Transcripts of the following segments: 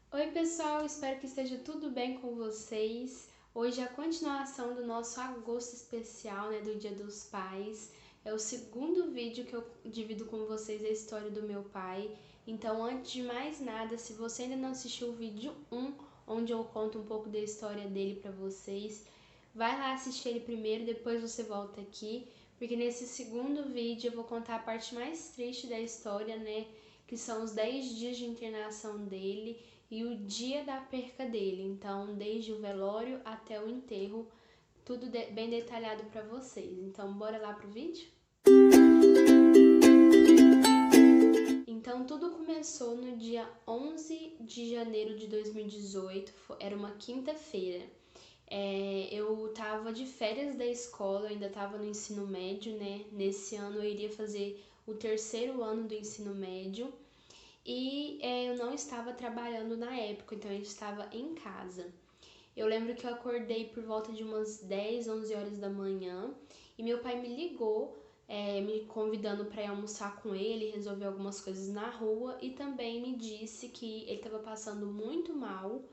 Oi pessoal, espero que esteja tudo bem com vocês. Hoje é a continuação do nosso agosto especial, né, do Dia dos Pais. É o segundo vídeo que eu divido com vocês a história do meu pai. Então, antes de mais nada, se você ainda não assistiu o vídeo 1, onde eu conto um pouco da história dele para vocês, vai lá assistir ele primeiro, depois você volta aqui, porque nesse segundo vídeo eu vou contar a parte mais triste da história, né, que são os 10 dias de internação dele e o dia da perca dele. Então, desde o velório até o enterro, tudo bem detalhado para vocês. Então, bora lá pro vídeo? Então, tudo começou no dia 11 de janeiro de 2018, era uma quinta-feira. Eu tava de férias da escola, eu ainda tava no ensino médio, né? Nesse ano eu iria fazer o terceiro ano do ensino médio. E eu não estava trabalhando na época, então eu estava em casa. Eu lembro que eu acordei por volta de umas 10, 11 horas da manhã e meu pai me ligou, me convidando para ir almoçar com ele, resolver algumas coisas na rua e também me disse que ele estava passando muito mal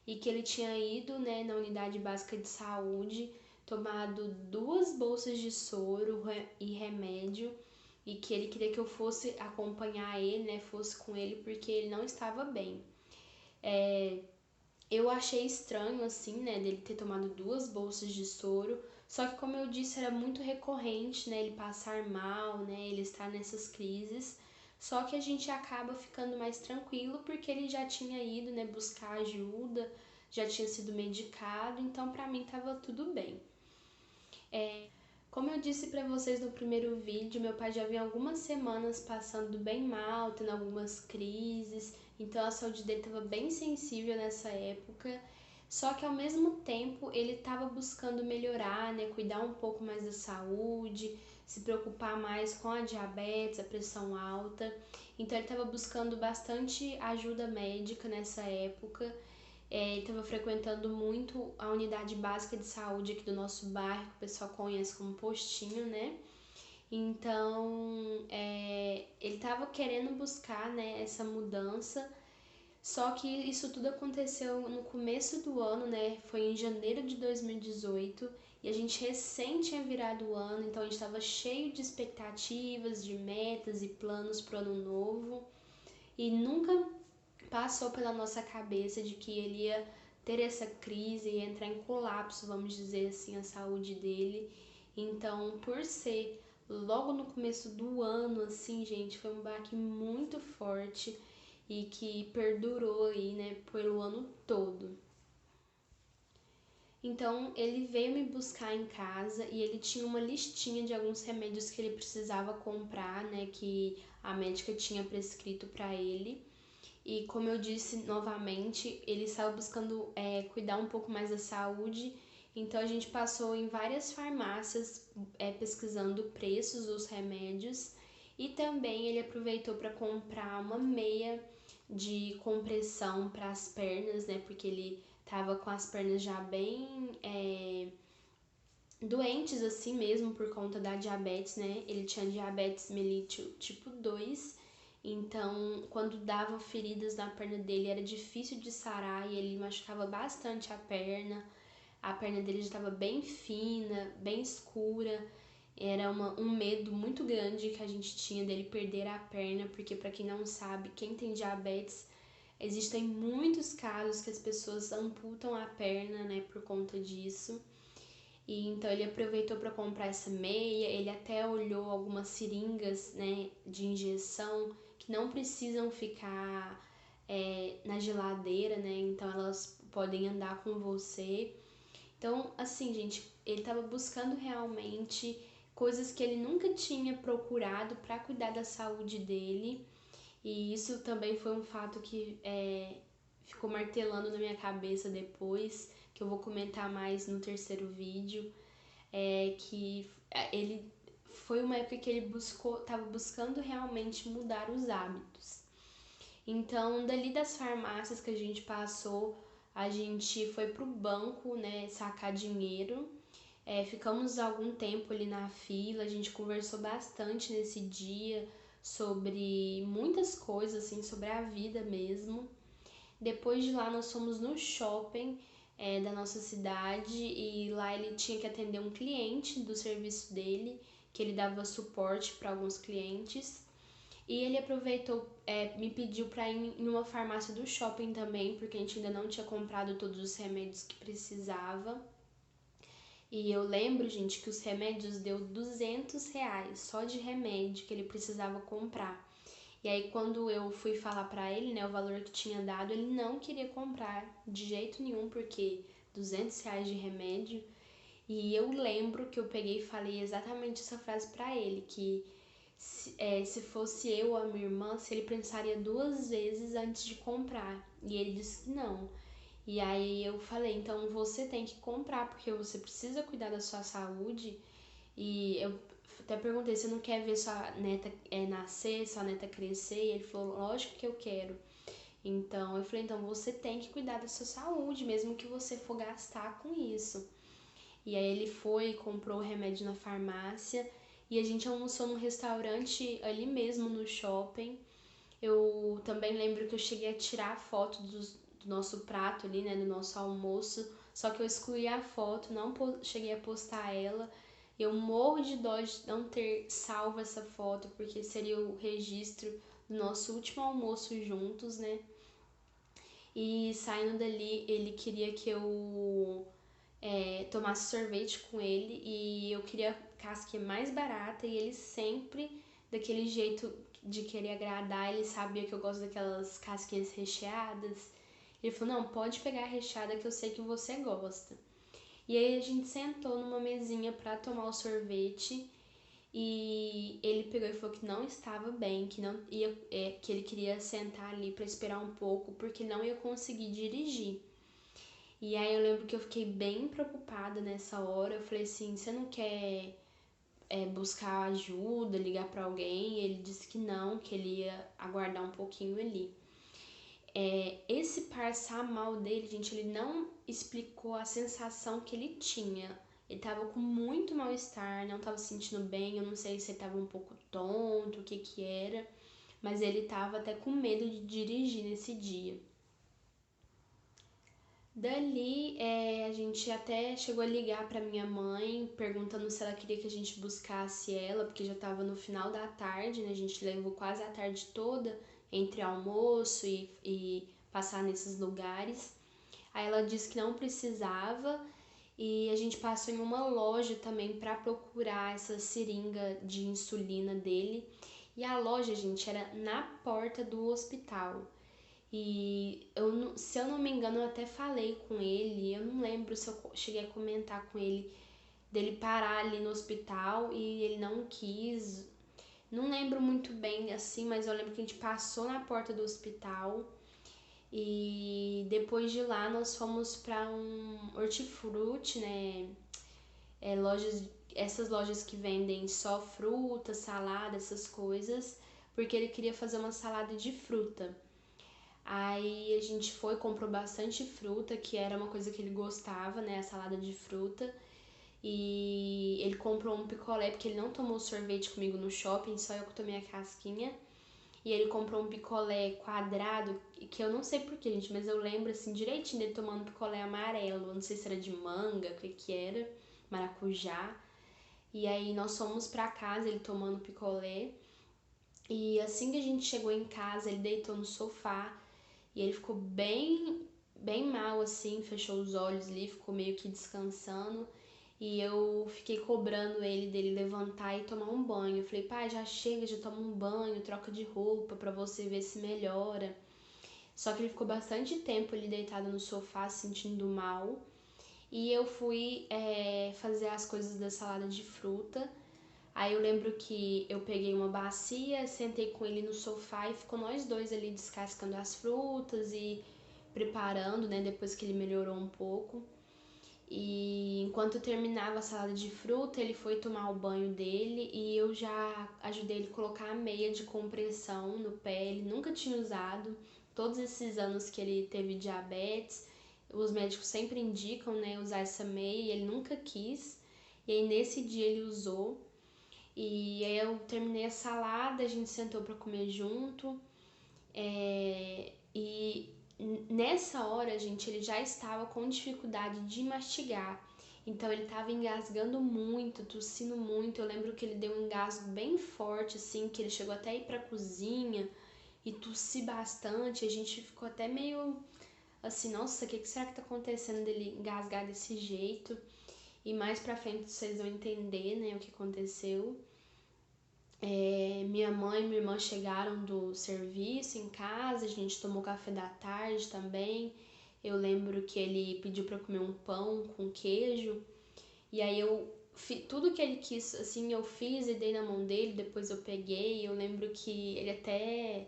e que ele tinha ido, né, na unidade básica de saúde, tomado 2 bolsas de soro e remédio e que ele queria que eu fosse acompanhar ele, né, fosse com ele porque ele não estava bem. Eu achei estranho, assim, né, dele ter tomado 2 bolsas de soro, só que como eu disse, era muito recorrente, né, ele passar mal, né, ele estar nessas crises, só que a gente acaba ficando mais tranquilo porque ele já tinha ido, né, buscar ajuda, já tinha sido medicado, então pra mim tava tudo bem. Como eu disse para vocês no primeiro vídeo, meu pai já vinha algumas semanas passando bem mal, tendo algumas crises, então a saúde dele estava bem sensível nessa época. Só que ao mesmo tempo ele estava buscando melhorar, né, cuidar um pouco mais da saúde, se preocupar mais com a diabetes, a pressão alta. Então ele estava buscando bastante ajuda médica nessa época. Ele estava frequentando muito a unidade básica de saúde aqui do nosso bairro, que o pessoal conhece como postinho, né? Então, ele estava querendo buscar, né, essa mudança, só que isso tudo aconteceu no começo do ano, né? Foi em janeiro de 2018 e a gente recém tinha virado o ano, então a gente estava cheio de expectativas, de metas e planos para o ano novo e nunca passou pela nossa cabeça de que ele ia ter essa crise e entrar em colapso, vamos dizer assim, a saúde dele. Então, por ser logo no começo do ano, assim, gente, foi um baque muito forte e que perdurou aí, né, pelo ano todo. Então, ele veio me buscar em casa e ele tinha uma listinha de alguns remédios que ele precisava comprar, né, que a médica tinha prescrito para ele. E como eu disse novamente, ele estava buscando cuidar um pouco mais da saúde, então a gente passou em várias farmácias pesquisando preços dos remédios e também ele aproveitou para comprar uma meia de compressão para as pernas, né? Porque ele estava com as pernas já bem doentes assim mesmo por conta da diabetes, né? Ele tinha diabetes mellitus tipo 2, então quando dava feridas na perna dele era difícil de sarar e ele machucava bastante a perna dele já estava bem fina, bem escura, era um medo muito grande que a gente tinha dele perder a perna, porque para quem não sabe, quem tem diabetes, existem muitos casos que as pessoas amputam a perna, né, por conta disso. E então ele aproveitou para comprar essa meia, ele até olhou algumas seringas, né, de injeção que não precisam ficar na geladeira, né? Então elas podem andar com você. Então, assim, gente, ele estava buscando realmente coisas que ele nunca tinha procurado para cuidar da saúde dele. E isso também foi um fato que ficou martelando na minha cabeça depois, que eu vou comentar mais no terceiro vídeo, que ele foi uma época que ele estava buscando realmente mudar os hábitos. Então, dali das farmácias que a gente passou, a gente foi pro banco, né, sacar dinheiro. Ficamos algum tempo ali na fila, a gente conversou bastante nesse dia sobre muitas coisas, assim, sobre a vida mesmo. Depois de lá nós fomos no shopping da nossa cidade e lá ele tinha que atender um cliente do serviço dele, que ele dava suporte para alguns clientes. E ele aproveitou, me pediu para ir em uma farmácia do shopping também, porque a gente ainda não tinha comprado todos os remédios que precisava. E eu lembro, gente, que os remédios deu R$ 200 só de remédio que ele precisava comprar. E aí quando eu fui falar pra ele, né, o valor que tinha dado, ele não queria comprar de jeito nenhum, porque R$ 200 de remédio. E eu lembro que eu peguei e falei exatamente essa frase pra ele, que se fosse eu ou a minha irmã, se ele pensaria 2 vezes antes de comprar. E ele disse que não. E aí eu falei, então você tem que comprar, porque você precisa cuidar da sua saúde. E eu até perguntei, você não quer ver sua neta nascer, sua neta crescer? E ele falou, lógico que eu quero. Então eu falei, então você tem que cuidar da sua saúde, mesmo que você for gastar com isso. E aí ele foi, comprou o remédio na farmácia e a gente almoçou num restaurante ali mesmo no shopping. Eu também lembro que eu cheguei a tirar foto do nosso prato ali, né, do nosso almoço, só que eu excluí a foto, não cheguei a postar ela. Eu morro de dó de não ter salvo essa foto, porque seria o registro do nosso último almoço juntos, né? E saindo dali, ele queria que eu tomasse sorvete com ele e eu queria casquinha mais barata e ele sempre, daquele jeito de querer agradar, ele sabia que eu gosto daquelas casquinhas recheadas. Ele falou, não, pode pegar a recheada que eu sei que você gosta. E aí a gente sentou numa mesinha para tomar o sorvete e ele pegou e falou que não estava bem, que não ia, que ele queria sentar ali para esperar um pouco porque não ia conseguir dirigir. E aí eu lembro que eu fiquei bem preocupada nessa hora. Eu falei assim, você não quer buscar ajuda, ligar para alguém? Ele disse que não, que ele ia aguardar um pouquinho ali. Esse passar mal dele, gente, ele não explicou a sensação que ele tinha. Ele tava com muito mal-estar, não tava se sentindo bem, eu não sei se ele tava um pouco tonto, o que que era, mas ele tava até com medo de dirigir nesse dia. Dali, a gente até chegou a ligar para minha mãe, perguntando se ela queria que a gente buscasse ela, porque já estava no final da tarde, né? A gente levou quase a tarde toda entre almoço e passar nesses lugares. Aí ela disse que não precisava e a gente passou em uma loja também para procurar essa seringa de insulina dele. E a loja, gente, era na porta do hospital. E se eu não me engano, eu até falei com ele, eu não lembro se eu cheguei a comentar com ele dele parar ali no hospital e ele não quis. Não lembro muito bem assim, mas eu lembro que a gente passou na porta do hospital e depois de lá nós fomos para um hortifruti, né? Essas lojas que vendem só fruta, salada, essas coisas, porque ele queria fazer uma salada de fruta. Aí a gente foi, comprou bastante fruta, que era uma coisa que ele gostava, né? A salada de fruta. E ele comprou um picolé, porque ele não tomou sorvete comigo no shopping, só eu que tomei a casquinha. E ele comprou um picolé quadrado, que eu não sei porquê, gente, mas eu lembro assim direitinho dele tomando picolé amarelo. Eu não sei se era de manga, o que era, maracujá. E aí nós fomos pra casa, ele tomando picolé. E assim que a gente chegou em casa, ele deitou no sofá. E ele ficou bem mal, assim, fechou os olhos ali, ficou meio que descansando. E eu fiquei cobrando ele dele levantar e tomar um banho. Eu falei, pai, já chega, já toma um banho, troca de roupa pra você ver se melhora. Só que ele ficou bastante tempo ali deitado no sofá, se sentindo mal. E eu fui fazer as coisas da salada de fruta. Aí eu lembro que eu peguei uma bacia, sentei com ele no sofá e ficou nós dois ali descascando as frutas e preparando, né, depois que ele melhorou um pouco. E enquanto eu terminava a salada de fruta, ele foi tomar o banho dele e eu já ajudei ele a colocar a meia de compressão no pé. Ele nunca tinha usado, todos esses anos que ele teve diabetes, os médicos sempre indicam, né, usar essa meia e ele nunca quis. E aí nesse dia ele usou. E aí eu terminei a salada, a gente sentou para comer junto. E Nessa hora, gente, ele já estava com dificuldade de mastigar. Então ele estava engasgando muito, tossindo muito. Eu lembro que ele deu um engasgo bem forte, assim, que ele chegou até a ir pra cozinha e tossir bastante. A gente ficou até meio assim, nossa, o que será que tá acontecendo dele engasgar desse jeito? E mais pra frente vocês vão entender, né, o que aconteceu. Minha mãe e minha irmã chegaram do serviço em casa, a gente tomou café da tarde também. Eu lembro que ele pediu pra comer um pão com queijo. E aí tudo que ele quis, assim, eu fiz e dei na mão dele, depois eu peguei. Eu lembro que ele até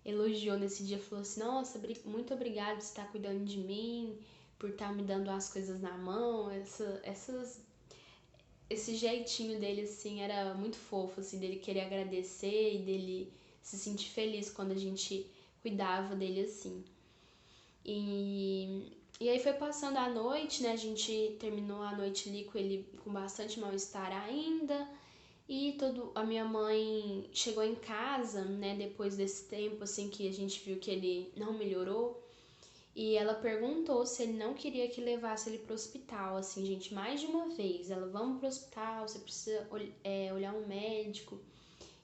elogiou nesse dia, falou assim, nossa, muito obrigado por estar cuidando de mim, por estar me dando as coisas na mão, esse jeitinho dele, assim, era muito fofo, assim, dele querer agradecer e dele se sentir feliz quando a gente cuidava dele, assim. E aí foi passando a noite, né, a gente terminou a noite ali com ele com bastante mal-estar ainda, e a minha mãe chegou em casa, né, depois desse tempo, assim, que a gente viu que ele não melhorou, e ela perguntou se ele não queria que levasse ele pro hospital, assim, gente, mais de uma vez. Ela, vamos pro hospital, você precisa olhar um médico.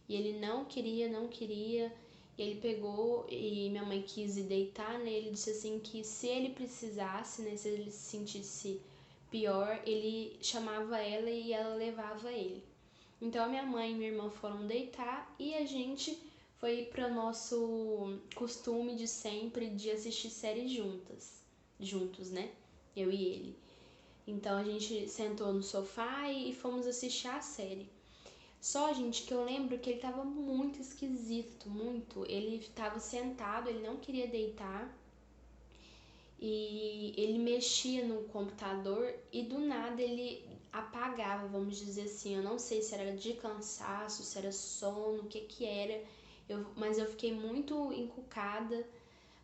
E ele não queria, não queria. E ele pegou e minha mãe quis ir deitar nele, disse assim que se ele precisasse, né, se ele se sentisse pior, ele chamava ela e ela levava ele. Então a minha mãe e minha irmã foram deitar e a gente foi para o nosso costume de sempre de assistir séries juntos, né? Eu e ele. Então a gente sentou no sofá e fomos assistir a série. Só, gente, que eu lembro que ele tava muito esquisito, muito. Ele tava sentado, ele não queria deitar e ele mexia no computador e do nada ele apagava, vamos dizer assim. Eu não sei se era de cansaço, se era sono, o que que era. Mas eu fiquei muito encucada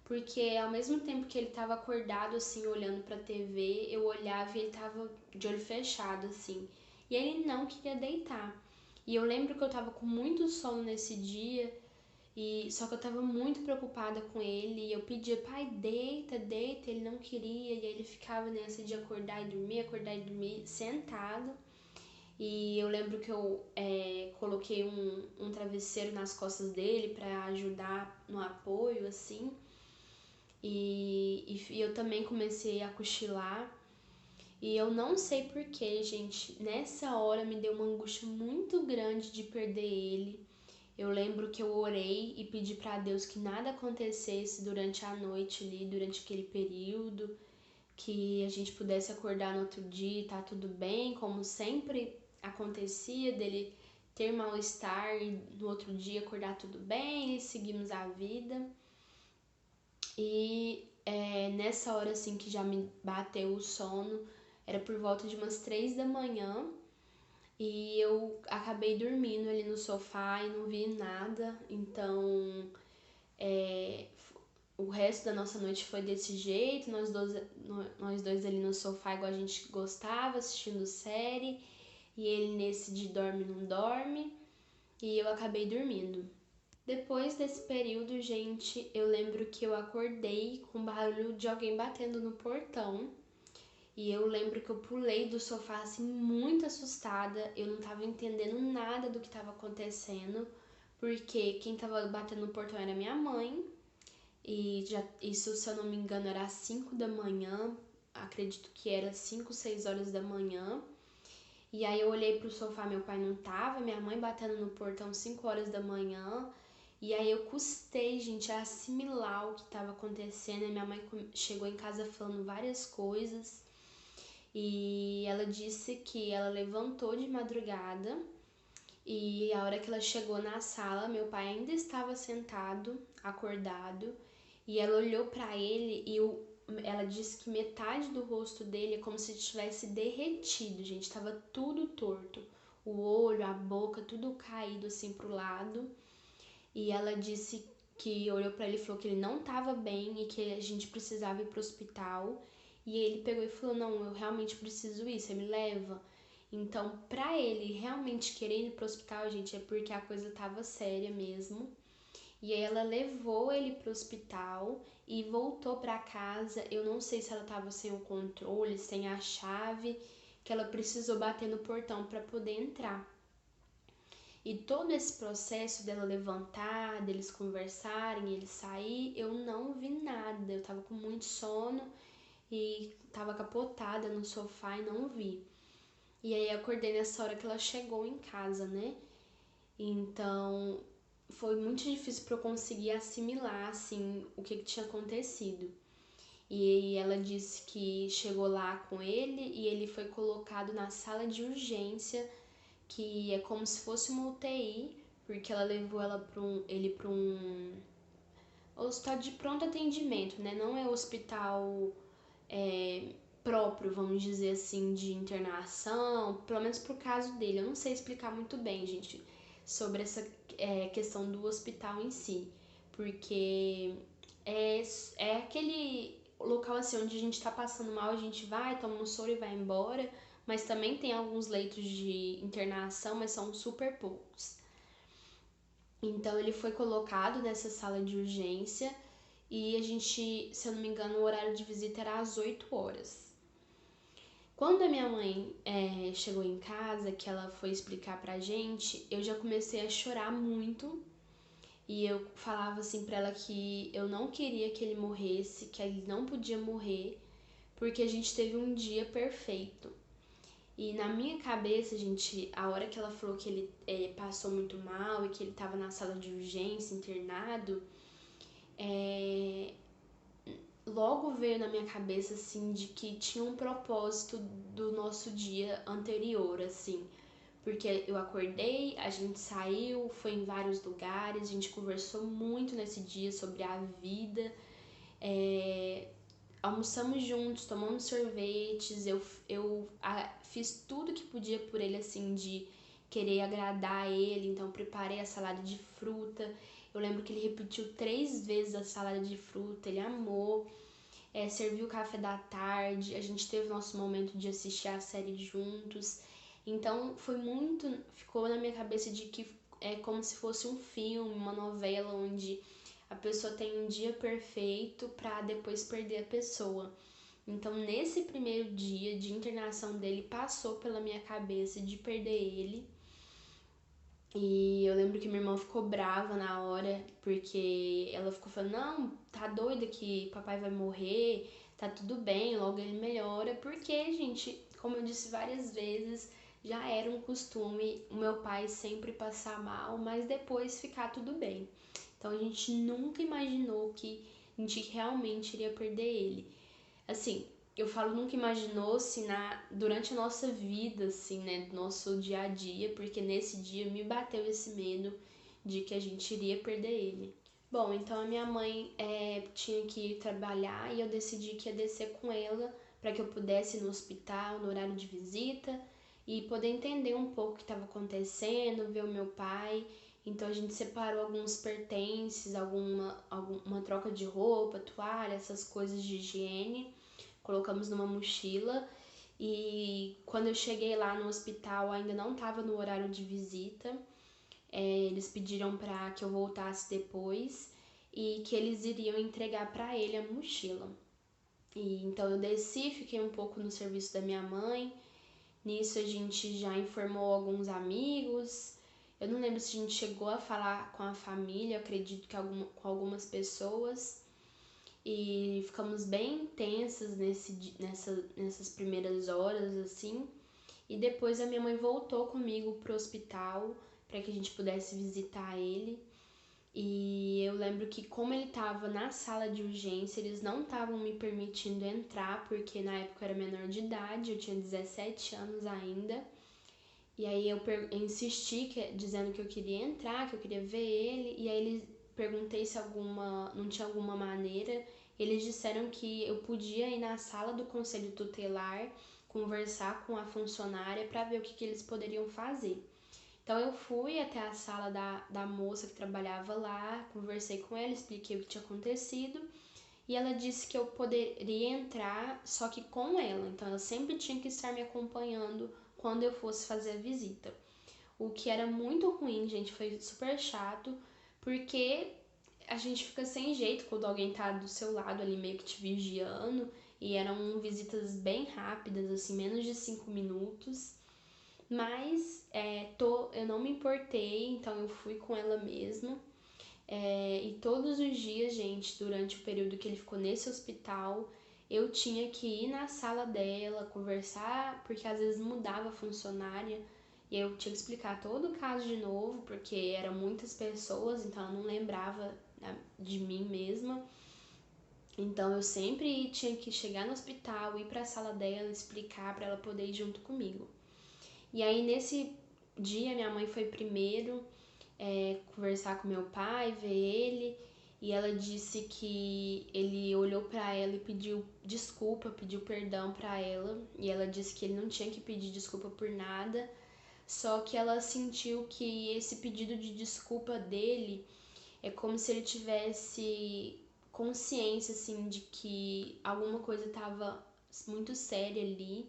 porque ao mesmo tempo que ele tava acordado assim, olhando pra TV, eu olhava e ele tava de olho fechado assim. E ele não queria deitar. E eu lembro que eu tava com muito sono nesse dia, e só que eu tava muito preocupada com ele, e eu pedia, pai, deita, deita, ele não queria, e aí ele ficava nessa de acordar e dormir, sentado. E eu lembro que eu coloquei um travesseiro nas costas dele pra ajudar no apoio, assim. E eu também comecei a cochilar. E eu não sei porquê, gente. Nessa hora me deu uma angústia muito grande de perder ele. Eu lembro que eu orei e pedi pra Deus que nada acontecesse durante a noite ali, durante aquele período, que a gente pudesse acordar no outro dia e tá tudo bem, como sempre acontecia, dele ter mal-estar e no outro dia acordar tudo bem e seguimos a vida. E nessa hora assim que já me bateu o sono, era por volta de umas 3 da manhã e eu acabei dormindo ali no sofá e não vi nada. Então o resto da nossa noite foi desse jeito, nós dois ali no sofá igual a gente gostava, assistindo série, e ele nesse de dorme não dorme, e eu acabei dormindo. Depois desse período, gente, eu lembro que eu acordei com barulho de alguém batendo no portão. E eu lembro que eu pulei do sofá assim, muito assustada. Eu não tava entendendo nada do que tava acontecendo, porque quem tava batendo no portão era minha mãe. E isso, se eu não me engano, era às 5 da manhã. Acredito que era 5, 6 horas da manhã. E aí eu olhei pro sofá, meu pai não tava, minha mãe batendo no portão 5 horas da manhã. E aí eu custei, gente, a assimilar o que estava acontecendo. E minha mãe chegou em casa falando várias coisas. E ela disse que ela levantou de madrugada e a hora que ela chegou na sala, meu pai ainda estava sentado, acordado, e ela olhou para ele e ela disse que metade do rosto dele é como se tivesse derretido, gente, tava tudo torto. O olho, a boca, tudo caído assim pro lado. E ela disse que olhou para ele e falou que ele não estava bem e que a gente precisava ir pro hospital. E ele pegou e falou: "Não, eu realmente preciso ir, você me leva?" Então, pra ele realmente querer ir pro hospital, gente, é porque a coisa tava séria mesmo. E aí ela levou ele pro hospital e voltou para casa. Eu não sei se ela tava sem o controle, sem a chave, que ela precisou bater no portão para poder entrar. E todo esse processo dela levantar, deles conversarem, ele sair, eu não vi nada. Eu tava com muito sono e tava capotada no sofá e não vi. E aí acordei nessa hora que ela chegou em casa, né? Então foi muito difícil para eu conseguir assimilar assim o que tinha acontecido. E ela disse que chegou lá com ele e ele foi colocado na sala de urgência, que é como se fosse uma UTI, porque ela levou ele para um hospital de pronto atendimento, né? Não é hospital próprio, vamos dizer assim, de internação, pelo menos pro caso dele. Eu não sei explicar muito bem, gente, sobre essa questão do hospital em si, porque é aquele local assim onde a gente tá passando mal, a gente vai, toma um soro e vai embora, mas também tem alguns leitos de internação, mas são super poucos. Então ele foi colocado nessa sala de urgência e a gente, se eu não me engano, o horário de visita era às 8 horas. Quando a minha mãe chegou em casa, que ela foi explicar pra gente, eu já comecei a chorar muito. E eu falava assim pra ela que eu não queria que ele morresse, que ele não podia morrer, porque a gente teve um dia perfeito. E na minha cabeça, gente, a hora que ela falou que ele passou muito mal e que ele tava na sala de urgência, internado, logo veio na minha cabeça, assim, de que tinha um propósito do nosso dia anterior, assim. Porque eu acordei, a gente saiu, foi em vários lugares, a gente conversou muito nesse dia sobre a vida, almoçamos juntos, tomamos sorvetes, eu fiz tudo que podia por ele, assim, de querer agradar ele, então preparei a salada de fruta. Eu lembro que ele repetiu 3 vezes a salada de fruta, ele amou. Serviu o café da tarde, a gente teve nosso momento de assistir a série juntos. Então ficou na minha cabeça de que é como se fosse um filme, uma novela onde a pessoa tem um dia perfeito pra depois perder a pessoa. Então nesse primeiro dia de internação dele passou pela minha cabeça de perder ele. E eu lembro que minha irmã ficou brava na hora, porque ela ficou falando, não, tá doida que papai vai morrer, tá tudo bem, logo ele melhora, porque, gente, como eu disse várias vezes, já era um costume o meu pai sempre passar mal, mas depois ficar tudo bem. Então a gente nunca imaginou que a gente realmente iria perder ele. Assim, eu falo nunca imaginou se durante a nossa vida, assim, né, do nosso dia a dia, porque nesse dia me bateu esse medo de que a gente iria perder ele. Bom, então a minha mãe tinha que ir trabalhar e eu decidi que ia descer com ela para que eu pudesse ir no hospital no horário de visita e poder entender um pouco o que estava acontecendo, ver o meu pai. Então a gente separou alguns pertences, uma troca de roupa, toalha, essas coisas de higiene, colocamos numa mochila e quando eu cheguei lá no hospital ainda não estava no horário de visita. Eles pediram para que eu voltasse depois e que eles iriam entregar para ele a mochila. E então eu desci, fiquei um pouco no serviço da minha mãe. Nisso a gente já informou alguns amigos. Eu não lembro se a gente chegou a falar com a família, eu acredito que com algumas pessoas. E ficamos bem tensas nessas primeiras horas, assim. E depois a minha mãe voltou comigo pro hospital para que a gente pudesse visitar ele. E eu lembro que como ele estava na sala de urgência, eles não estavam me permitindo entrar, porque na época eu era menor de idade, eu tinha 17 anos ainda. E aí eu insisti dizendo que eu queria entrar, que eu queria ver ele, e aí eles perguntei se não tinha alguma maneira. Eles disseram que eu podia ir na sala do conselho tutelar, conversar com a funcionária para ver o que eles poderiam fazer. Então eu fui até a sala da moça que trabalhava lá, conversei com ela, expliquei o que tinha acontecido e ela disse que eu poderia entrar, só que com ela. Então ela sempre tinha que estar me acompanhando quando eu fosse fazer a visita. O que era muito ruim, gente, foi super chato, porque a gente fica sem jeito quando alguém tá do seu lado ali meio que te vigiando. E eram visitas bem rápidas, assim, menos de 5 minutos. Mas eu não me importei, então eu fui com ela mesma. E todos os dias, gente, durante o período que ele ficou nesse hospital, eu tinha que ir na sala dela, conversar, porque às vezes mudava a funcionária. E eu tinha que explicar todo o caso de novo, porque eram muitas pessoas, então eu não lembrava de mim mesma. Então eu sempre tinha que chegar no hospital, ir para a sala dela, explicar para ela poder ir junto comigo. E aí nesse dia minha mãe foi primeiro conversar com meu pai, ver ele, e ela disse que ele olhou para ela e pediu desculpa, pediu perdão para ela, e ela disse que ele não tinha que pedir desculpa por nada, só que ela sentiu que esse pedido de desculpa dele é como se ele tivesse consciência, assim, de que alguma coisa estava muito séria ali.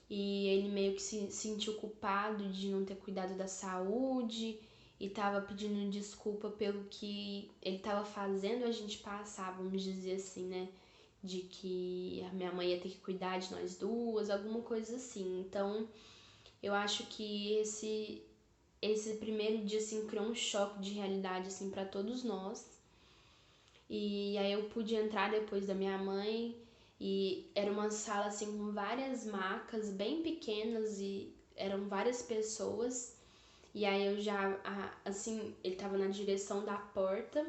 E ele meio que se sentiu culpado de não ter cuidado da saúde e tava pedindo desculpa pelo que ele tava fazendo a gente passar, vamos dizer assim, né? De que a minha mãe ia ter que cuidar de nós duas, alguma coisa assim. Então, eu acho que esse primeiro dia assim criou um choque de realidade assim para todos nós. E aí eu pude entrar depois da minha mãe e era uma sala assim com várias macas bem pequenas e eram várias pessoas. E aí eu já, assim, ele tava na direção da porta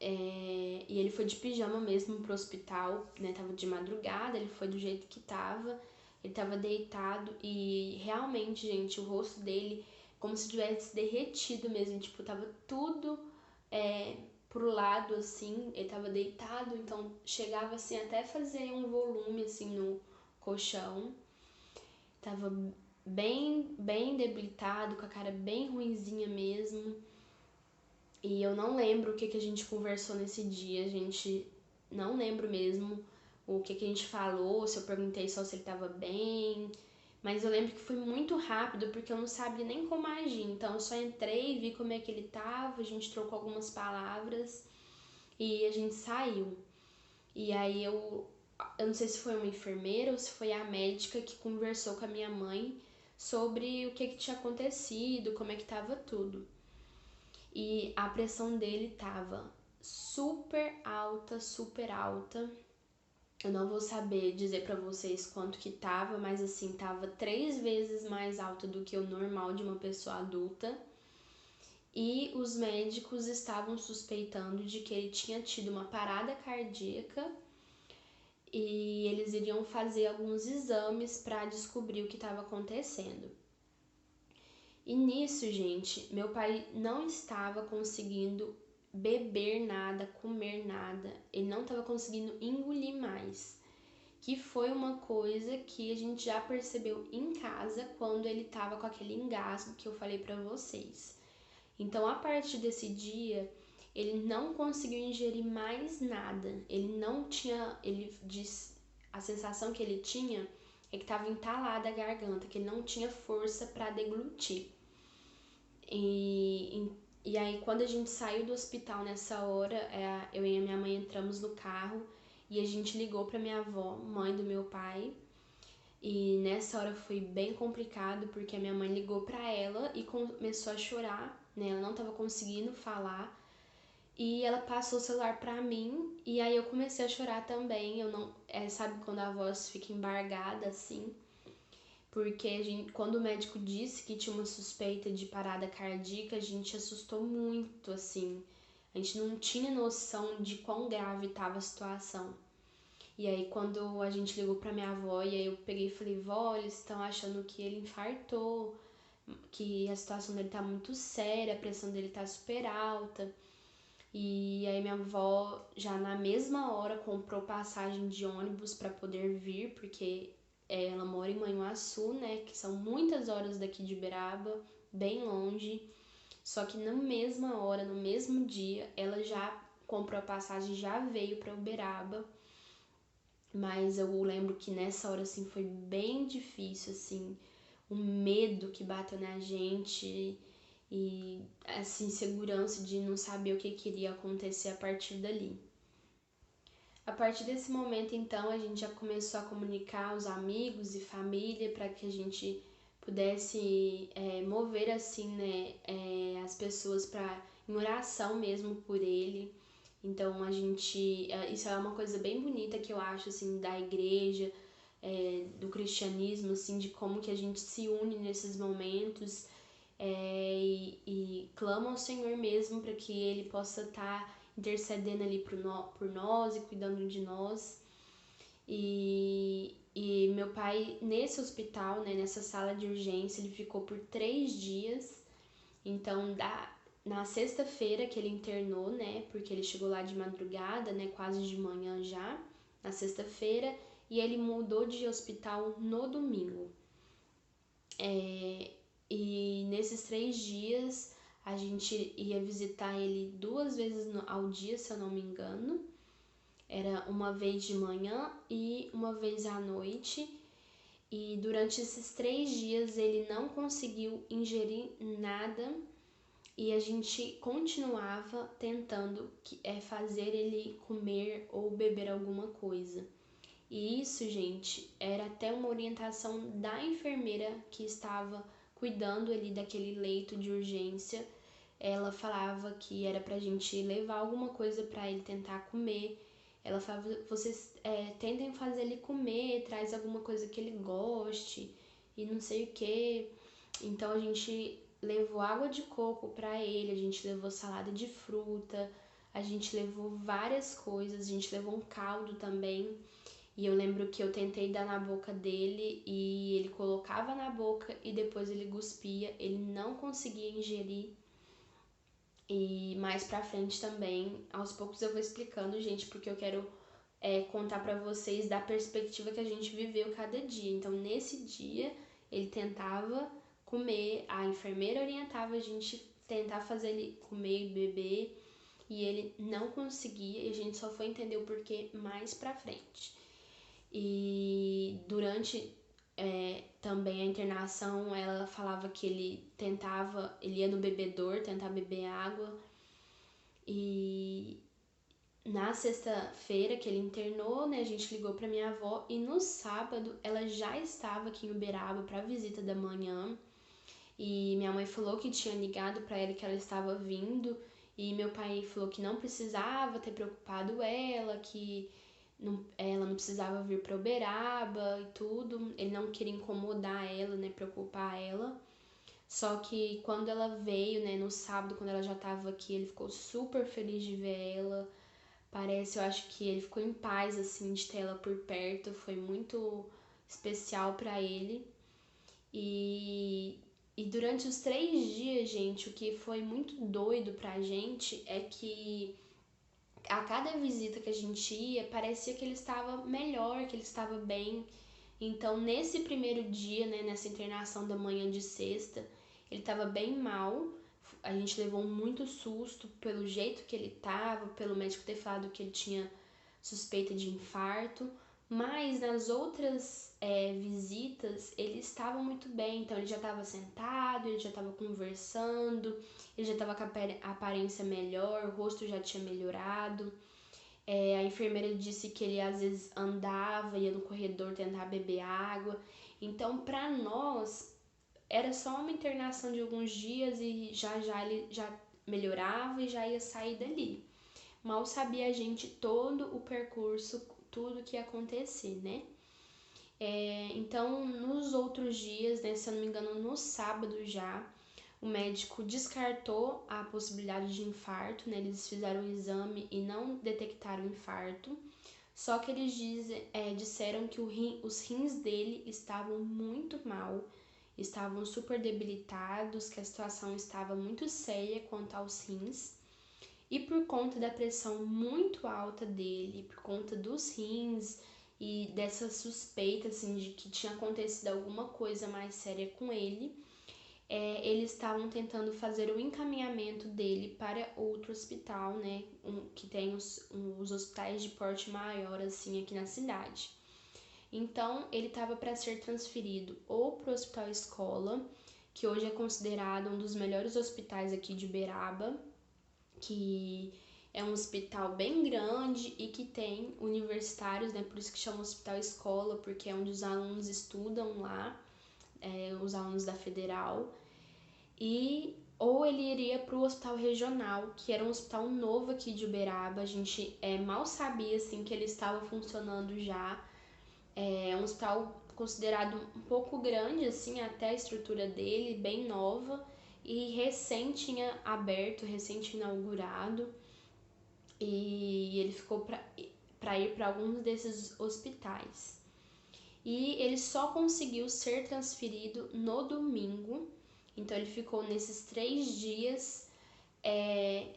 e ele foi de pijama mesmo pro hospital, né? Tava de madrugada, ele foi do jeito que tava. Ele tava deitado e realmente, gente, o rosto dele como se tivesse derretido mesmo, tipo, tava tudo pro lado, assim, ele tava deitado, então chegava, assim, até fazer um volume, assim, no colchão. Tava bem debilitado, com a cara bem ruinzinha mesmo. E eu não lembro o que a gente conversou nesse dia, a gente não lembro mesmo o que a gente falou, se eu perguntei só se ele tava bem. Mas eu lembro que foi muito rápido, porque eu não sabia nem como agir. Então eu só entrei, vi como é que ele tava, a gente trocou algumas palavras e a gente saiu. E aí eu não sei se foi uma enfermeira ou se foi a médica que conversou com a minha mãe sobre o que tinha acontecido, como é que tava tudo. E a pressão dele tava super alta, super alta. Eu não vou saber dizer pra vocês quanto que tava, mas assim, tava 3 vezes mais alta do que o normal de uma pessoa adulta. E os médicos estavam suspeitando de que ele tinha tido uma parada cardíaca e eles iriam fazer alguns exames para descobrir o que estava acontecendo. E nisso, gente, meu pai não estava conseguindo beber nada, comer nada, ele não estava conseguindo engolir mais, que foi uma coisa que a gente já percebeu em casa quando ele estava com aquele engasgo que eu falei para vocês. Então, a partir desse dia, ele não conseguiu ingerir mais nada. Ele não tinha, ele diz, a sensação que ele tinha é que estava entalada a garganta, que ele não tinha força para deglutir. E aí, quando a gente saiu do hospital nessa hora, eu e a minha mãe entramos no carro e a gente ligou para minha avó, mãe do meu pai. E nessa hora foi bem complicado, porque a minha mãe ligou para ela e começou a chorar, né? Ela não estava conseguindo falar. E ela passou o celular pra mim e aí eu comecei a chorar também. Eu não, sabe quando a voz fica embargada assim? Porque quando o médico disse que tinha uma suspeita de parada cardíaca, a gente assustou muito, assim. A gente não tinha noção de quão grave estava a situação. E aí quando a gente ligou pra minha avó, e aí eu peguei e falei, vó, eles estão achando que ele infartou, que a situação dele tá muito séria, a pressão dele tá super alta. E aí minha avó já na mesma hora comprou passagem de ônibus para poder vir, porque ela mora em Manhuaçu, né, que são muitas horas daqui de Uberaba, bem longe. Só que na mesma hora, no mesmo dia, ela já comprou a passagem e já veio para Uberaba. Mas eu lembro que nessa hora assim foi bem difícil assim, o medo que bateu na gente. e essa insegurança de não saber o que iria acontecer a partir dali. A partir desse momento, então, a gente já começou a comunicar os amigos e família para que a gente pudesse mover assim, né, as pessoas para em oração mesmo por ele. Então a gente, isso é uma coisa bem bonita que eu acho assim da igreja, do cristianismo, assim, de como que a gente se une nesses momentos e clama ao Senhor mesmo para que Ele possa estar intercedendo ali por nós e cuidando de nós. E meu pai, nesse hospital, né, nessa sala de urgência, ele ficou por 3 dias. Então, na sexta-feira que ele internou, né, porque ele chegou lá de madrugada, né, quase de manhã já, na sexta-feira, e ele mudou de hospital no domingo. E nesses 3 dias a gente ia visitar ele 2 vezes ao dia, se eu não me engano. Era uma vez de manhã e uma vez à noite. E durante esses 3 dias ele não conseguiu ingerir nada e a gente continuava tentando fazer ele comer ou beber alguma coisa. E isso, gente, era até uma orientação da enfermeira que estava cuidando ali daquele leito de urgência. Ela falava que era pra gente levar alguma coisa pra ele tentar comer. Ela falava, vocês tentem fazer ele comer, traz alguma coisa que ele goste e não sei o que. Então a gente levou água de coco pra ele, a gente levou salada de fruta, a gente levou várias coisas, a gente levou um caldo também. E eu lembro que eu tentei dar na boca dele e ele colocava na boca e depois ele cuspia, ele não conseguia ingerir. E mais pra frente também, aos poucos eu vou explicando, gente, porque eu quero contar pra vocês da perspectiva que a gente viveu cada dia. Então, nesse dia, ele tentava comer, a enfermeira orientava a gente tentar fazer ele comer e beber, e ele não conseguia, e a gente só foi entender o porquê mais pra frente. E durante também a internação, ela falava que ele ia no bebedouro tentar beber água. E na sexta-feira que ele internou, né, a gente ligou pra minha avó e no sábado ela já estava aqui em Uberaba pra visita da manhã. E minha mãe falou que tinha ligado pra ela que ela estava vindo. E meu pai falou que não precisava ter preocupado ela, que ela não precisava vir pra Uberaba e tudo. Ele não queria incomodar ela, né, preocupar ela. Só que quando ela veio, né, no sábado, quando ela já tava aqui, ele ficou super feliz de ver ela. Eu acho que ele ficou em paz, assim, de ter ela por perto. Foi muito especial pra ele. E durante os 3 dias, gente, o que foi muito doido pra gente é que a cada visita que a gente ia, parecia que ele estava melhor, que ele estava bem. Então, nesse primeiro dia, né, nessa internação da manhã de sexta, ele estava bem mal. A gente levou muito susto pelo jeito que ele estava, pelo médico ter falado que ele tinha suspeita de infarto. Mas nas outras visitas, ele estava muito bem. Então, ele já estava sentado, ele já estava conversando, ele já estava com a aparência melhor, o rosto já tinha melhorado. A enfermeira disse que ele às vezes andava, ia no corredor tentar beber água. Então, para nós, era só uma internação de alguns dias e já ele já melhorava e já ia sair dali. Mal sabia a gente todo o percurso, tudo que ia acontecer, né? Então, nos outros dias, né, se eu não me engano, no sábado já, o médico descartou a possibilidade de infarto, né? Eles fizeram o exame e não detectaram infarto. Só que eles disseram que os rins dele estavam muito mal, estavam super debilitados, que a situação estava muito séria quanto aos rins. E por conta da pressão muito alta dele, por conta dos rins e dessa suspeita assim, de que tinha acontecido alguma coisa mais séria com ele, eles estavam tentando fazer o encaminhamento dele para outro hospital, né, que tem os hospitais de porte maior assim aqui na cidade. Então ele estava para ser transferido ou para o hospital escola, que hoje é considerado um dos melhores hospitais aqui de Uberaba, que é um hospital bem grande e que tem universitários, né? Por isso que chama hospital escola, porque é onde os alunos estudam lá, os alunos da Federal. Ou ele iria para o hospital regional, que era um hospital novo aqui de Uberaba. A gente mal sabia assim que ele estava funcionando já. É um hospital considerado um pouco grande, assim, até a estrutura dele, bem nova, e recém tinha aberto, recém inaugurado, e ele ficou para ir para alguns desses hospitais. E ele só conseguiu ser transferido no domingo, então ele ficou nesses 3 dias.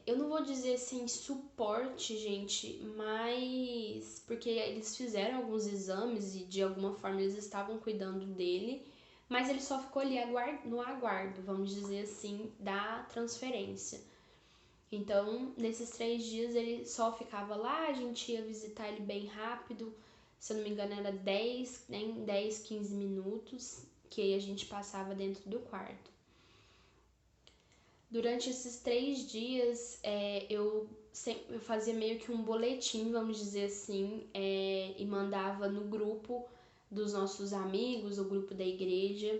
Eu não vou dizer sem suporte, gente, mas porque eles fizeram alguns exames e de alguma forma eles estavam cuidando dele, mas ele só ficou ali no aguardo, vamos dizer assim, da transferência. Então, nesses 3 dias ele só ficava lá, a gente ia visitar ele bem rápido, se eu não me engano era 10, 15 minutos que aí a gente passava dentro do quarto. Durante esses 3 dias, eu fazia meio que um boletim, vamos dizer assim, e mandava no grupo dos nossos amigos, o grupo da igreja,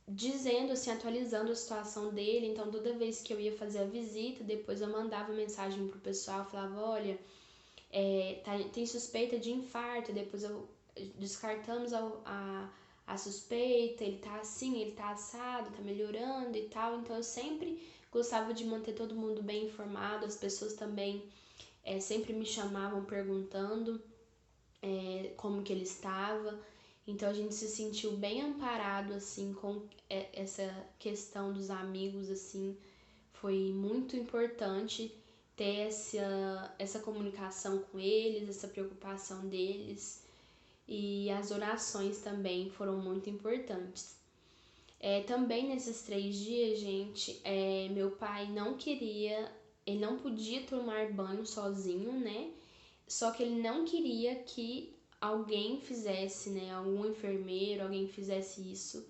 dizendo, assim, atualizando a situação dele. Então, toda vez que eu ia fazer a visita, depois eu mandava mensagem pro pessoal, falava, olha, tem suspeita de infarto, depois descartamos a suspeita, ele tá assim, ele tá assado, tá melhorando e tal. Então eu sempre gostava de manter todo mundo bem informado, as pessoas também sempre me chamavam perguntando como que ele estava. Então a gente se sentiu bem amparado, assim, com essa questão dos amigos, assim, foi muito importante ter essa comunicação com eles, essa preocupação deles, e as orações também foram muito importantes. Também nesses 3 dias, gente, meu pai ele não podia tomar banho sozinho, né? Só que ele não queria que alguém fizesse, né? Algum enfermeiro, alguém fizesse isso,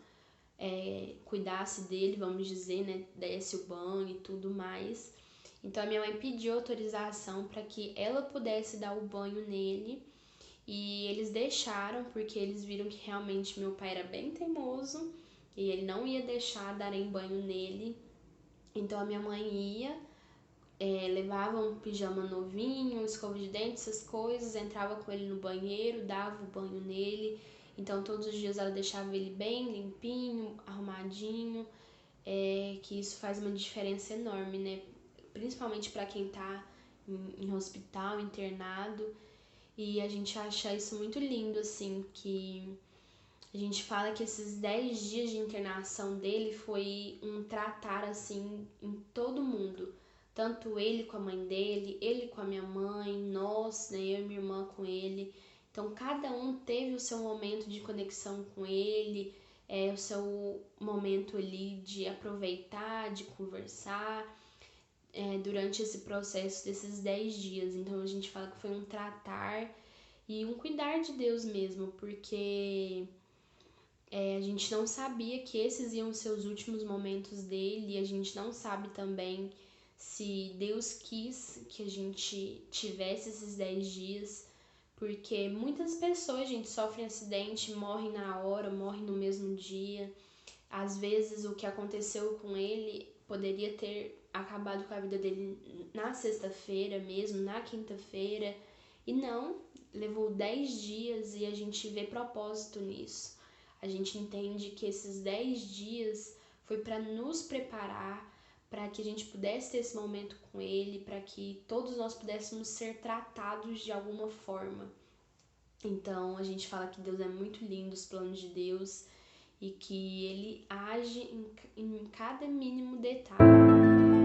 cuidasse dele, vamos dizer, né? Desse o banho e tudo mais. Então a minha mãe pediu autorização para que ela pudesse dar o banho nele. E eles deixaram, porque eles viram que realmente meu pai era bem teimoso e ele não ia deixar darem banho nele. Então a minha mãe ia, levava um pijama novinho, escova de dente, essas coisas, entrava com ele no banheiro, dava o banho nele. Então todos os dias ela deixava ele bem limpinho, arrumadinho, que isso faz uma diferença enorme, né? Principalmente para quem tá em hospital, internado. E a gente acha isso muito lindo, assim, que a gente fala que esses 10 dias de internação dele foi um tratar, assim, em todo mundo. Tanto ele com a mãe dele, ele com a minha mãe, nós, né, eu e minha irmã com ele. Então, cada um teve o seu momento de conexão com ele, o seu momento ali de aproveitar, de conversar, durante esse processo desses 10 dias. Então a gente fala que foi um tratar e um cuidar de Deus mesmo, porque a gente não sabia que esses iam ser os últimos momentos dele, e a gente não sabe também se Deus quis que a gente tivesse esses 10 dias, porque muitas pessoas, gente, sofrem acidente, morrem na hora, morrem no mesmo dia. Às vezes o que aconteceu com ele poderia ter acabado com a vida dele na sexta-feira mesmo, na quinta-feira, e não, levou 10 dias e a gente vê propósito nisso. A gente entende que esses 10 dias foi para nos preparar, para que a gente pudesse ter esse momento com ele, para que todos nós pudéssemos ser tratados de alguma forma. Então a gente fala que Deus é muito lindo, os planos de Deus, e que ele age em cada mínimo detalhe.